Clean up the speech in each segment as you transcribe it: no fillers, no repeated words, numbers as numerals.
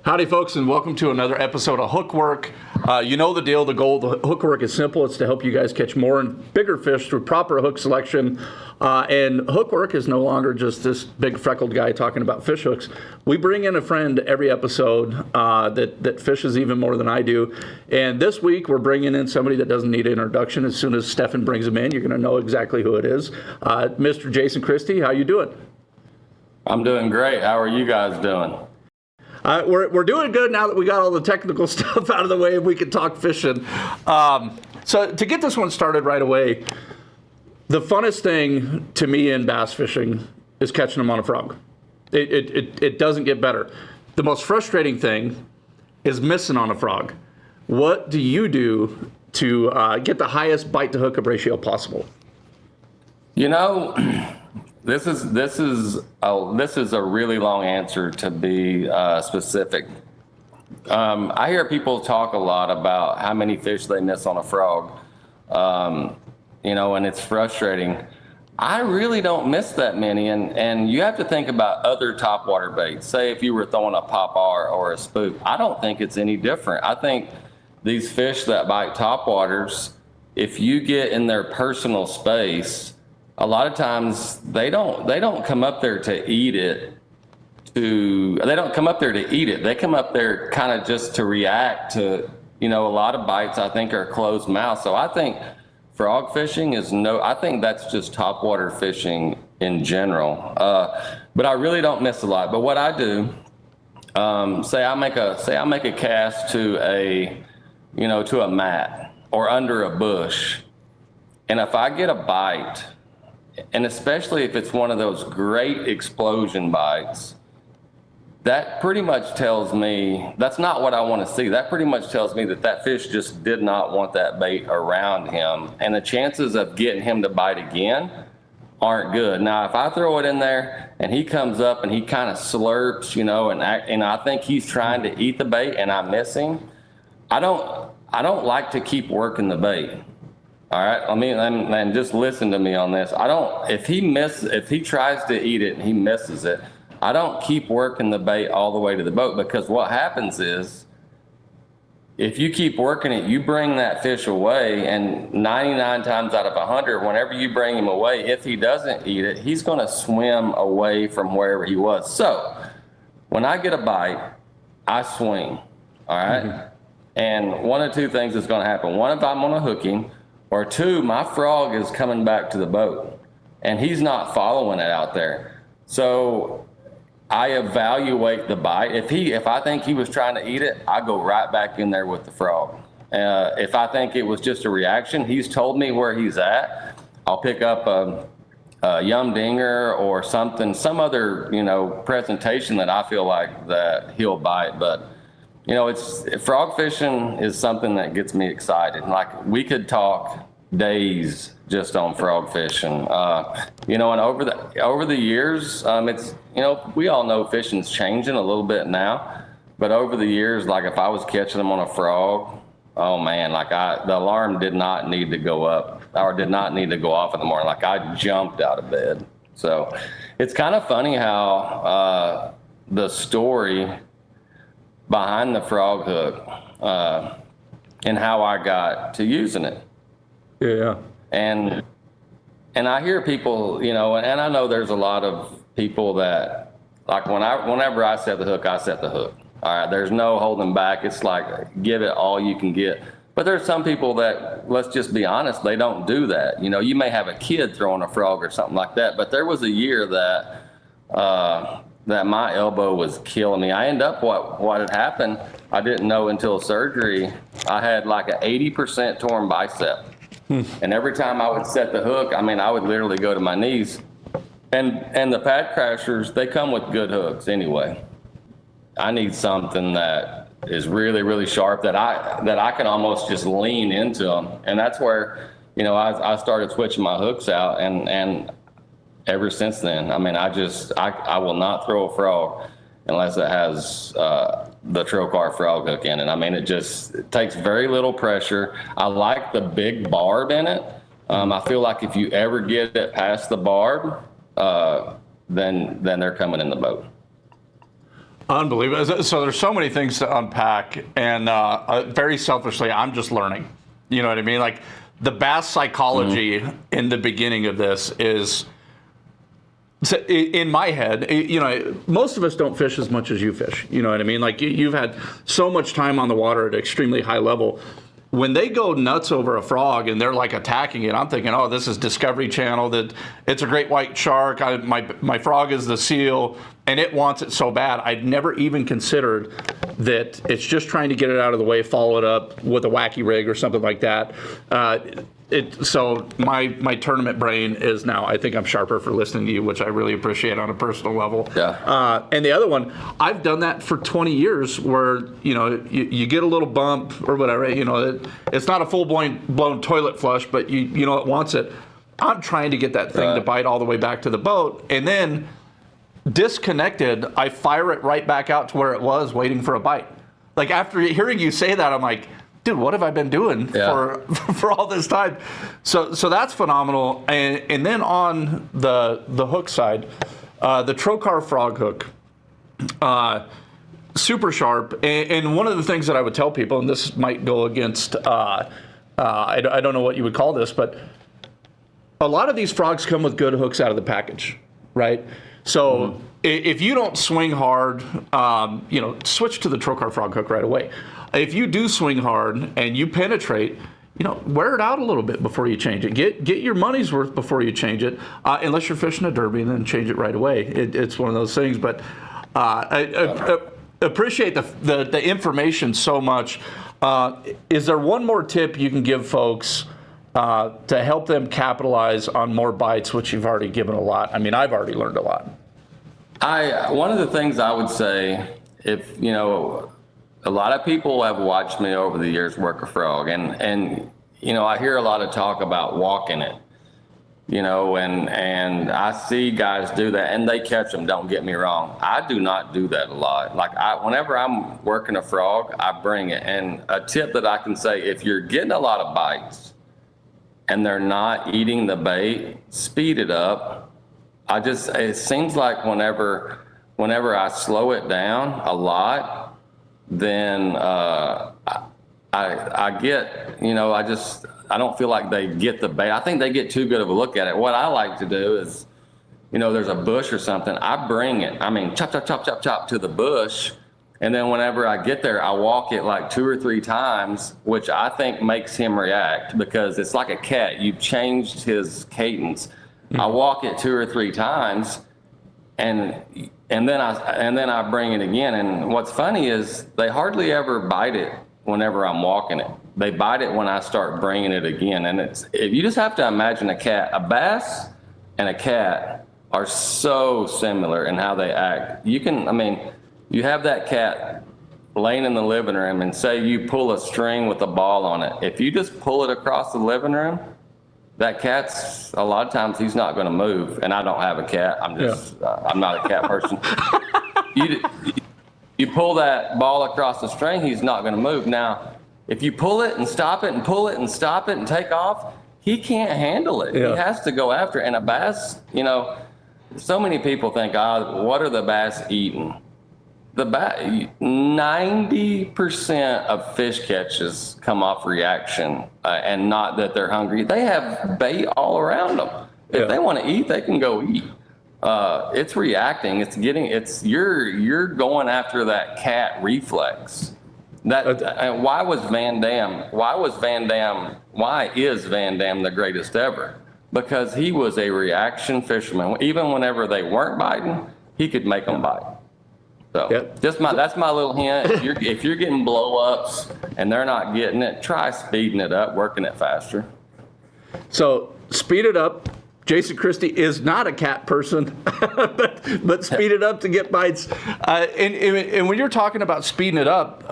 Howdy, folks, and welcome to another episode of Hook Work. You know the deal. The goal of Hook Work is simple. It's to help you guys catch more and bigger fish through proper hook selection. And Hook Work is no longer just this big freckled guy talking about fish hooks. We bring in a friend every episode that fishes even more than I do. And this week, we're bringing in somebody that doesn't need an introduction. As soon as Stefan brings him in, you're going to know exactly who it is. Mr. Jason Christie, how you doing? I'm doing great. How are you guys doing? We're doing good now that we got all the technical stuff out of the way and we can talk fishing. So to get this one started right away, the funnest thing to me in bass fishing is catching them on a frog. It doesn't get better. The most frustrating thing is missing on a frog. What do you do to get the highest bite to hookup ratio possible? You know, This is a really long answer to be specific. I hear people talk a lot about how many fish they miss on a frog, and it's frustrating. I really don't miss that many, and you have to think about other topwater baits. Say if you were throwing a popper or a spook, I don't think it's any different. I think these fish that bite topwaters, if you get in their personal space, a lot of times they don't come up there to eat it. They don't come up there to eat it. They come up there kind of just to react to, a lot of bites I think are closed mouth. So I think frog fishing I think that's just topwater fishing in general. But I really don't miss a lot. But what I do, say I make a cast to a mat or under a bush, and if I get a bite, and especially if it's one of those great explosion bites, that pretty much tells me that's not what I want to see. That pretty much tells me that fish just did not want that bait around him, and the chances of getting him to bite again aren't good. Now, if I throw it in there and he comes up and he kind of slurps, and I think he's trying to eat the bait and I miss him, I don't like to keep working the bait. All right, and just listen to me on this. If he tries to eat it and he misses it, I don't keep working the bait all the way to the boat, because what happens is, if you keep working it, you bring that fish away, and 99 times out of 100, whenever you bring him away, if he doesn't eat it, he's going to swim away from wherever he was. So when I get a bite, I swing, all right? Mm-hmm. And one of two things is going to happen. One, if I'm on a hooking, or two, my frog is coming back to the boat and he's not following it out there. So I evaluate the bite. If I think he was trying to eat it, I go right back in there with the frog. If I think it was just a reaction, he's told me where he's at, I'll pick up a yum dinger or something, some other, presentation that I feel like that he'll bite. But frog fishing is something that gets me excited. Like, we could talk days just on frog fishing. And over the years, it's, we all know fishing's changing a little bit now, but over the years, like if I was catching them on a frog, oh man, the alarm did not need to go up or did not need to go off in the morning. Like, I jumped out of bed. So it's kind of funny how the story behind the frog hook and how I got to using it. Yeah. And I hear people, and I know there's a lot of people that, like, whenever I set the hook, I set the hook. All right, there's no holding back. It's like, give it all you can get. But there's some people that, let's just be honest, they don't do that. You may have a kid throwing a frog or something like that, but there was a year that my elbow was killing me. I ended up, what had happened, I didn't know until surgery, I had like an 80% torn bicep. And every time I would set the hook, I would literally go to my knees. And the pad crashers, they come with good hooks anyway. I need something that is really, really sharp, that I can almost just lean into them. And that's where, I started switching my hooks out, and ever since then, I will not throw a frog unless it has the Trokar Frog Hook in it. It takes very little pressure. I like the big barb in it. I feel like if you ever get it past the barb, then they're coming in the boat. Unbelievable. So there's so many things to unpack, and very selfishly, I'm just learning. You know what I mean? Like the bass psychology in the beginning of this is, in my head, you know, most of us don't fish as much as you fish. You know what I mean? Like you've had so much time on the water at extremely high level. When they go nuts over a frog and they're like attacking it, I'm thinking, oh, this is Discovery Channel, that it's a great white shark. My frog is the seal, and it wants it so bad. I'd never even considered that it's just trying to get it out of the way, follow it up with a wacky rig or something like that. So my tournament brain is now, I think I'm sharper for listening to you, which I really appreciate on a personal level. Yeah. And the other one, I've done that for 20 years where, you know, you get a little bump or whatever, you know, it's not a full-blown toilet flush, but you know it wants it. I'm trying to get that thing to bite all the way back to the boat, and then disconnected, I fire it right back out to where it was waiting for a bite. Like after hearing you say that, I'm like, dude, what have I been doing for all this time? So that's phenomenal. And then on the hook side, the Trokar Frog Hook, super sharp. And one of the things that I would tell people, and this might go against, I don't know what you would call this, but a lot of these frogs come with good hooks out of the package, right? So if you don't swing hard, you know, switch to the Trokar Frog Hook right away. If you do swing hard and you penetrate, you know, wear it out a little bit before you change it. Get your money's worth before you change it, unless you're fishing a derby, and then change it right away. It's one of those things. But I appreciate the information so much. Is there one more tip you can give folks to help them capitalize on more bites, which you've already given a lot? I mean, I've already learned a lot. One of the things I would say, if, you know, a lot of people have watched me over the years work a frog, and you know, I hear a lot of talk about walking it, you know, and I see guys do that and they catch them, don't get me wrong. I do not do that a lot. Like whenever I'm working a frog, I bring it. And a tip that I can say, if you're getting a lot of bites and they're not eating the bait, speed it up. It seems like whenever I slow it down a lot, then I get, you know, I don't feel like they get the bait. I think they get too good of a look at it. What I like to do is, you know, there's a bush or something, I bring it. I mean, chop, chop, chop, chop, chop to the bush. And then whenever I get there, I walk it like 2 or 3 times, which I think makes him react, because it's like a cat. You've changed his cadence. I walk it 2 or 3 times, and then I bring it again. And what's funny is they hardly ever bite it whenever I'm walking it. They bite it when I start bringing it again. And if you just have to imagine a bass and a cat are so similar in how they act. You have that cat laying in the living room, and say you pull a string with a ball on it. If you just pull it across the living room, that cat's, a lot of times he's not going to move. And I don't have a cat. I'm not a cat person. You pull that ball across the string, he's not going to move. Now, if you pull it and stop it and pull it and stop it and take off, he can't handle it. Yeah. He has to go after it. And a bass, you know, so many people think, what are the bass eating? 90% of fish catches come off reaction, and not that they're hungry. They have bait all around them. If they want to eat, they can go eat. It's reacting. You're going after that cat reflex. Why is Van Dam the greatest ever? Because he was a reaction fisherman. Even whenever they weren't biting, he could make them bite. So that's my little hint. If you're getting blow-ups and they're not getting it, try speeding it up, working it faster. So speed it up. Jason Christie is not a cat person, but speed it up to get bites. And when you're talking about speeding it up,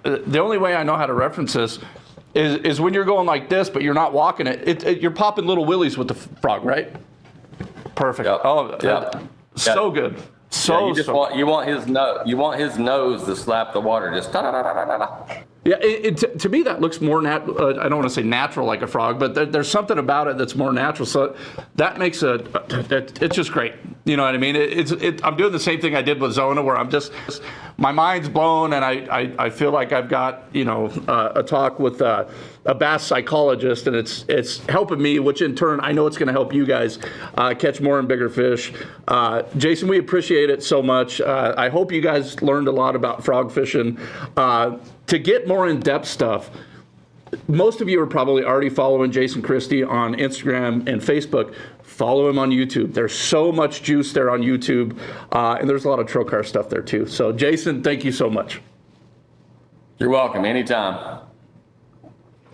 the only way I know how to reference this is when you're going like this, but you're not walking it. You're popping little willies with the frog, right? Perfect. Yep. So good. You want his nose to slap the water, just da da da da da da. Yeah, to me that looks more I don't want to say natural like a frog, but there's something about it that's more natural. So that makes it's just great. You know what I mean? I'm doing the same thing I did with Zona, where my mind's blown, and I feel like I've got a talk with a bass psychologist, and it's helping me, which in turn I know it's going to help you guys catch more and bigger fish. Jason, we appreciate it so much. I hope you guys learned a lot about frog fishing. To get more in-depth stuff, most of you are probably already following Jason Christie on Instagram and Facebook. Follow him on YouTube. There's so much juice there on YouTube, and there's a lot of Trokar stuff there too. So Jason, thank you so much. You're welcome. Anytime.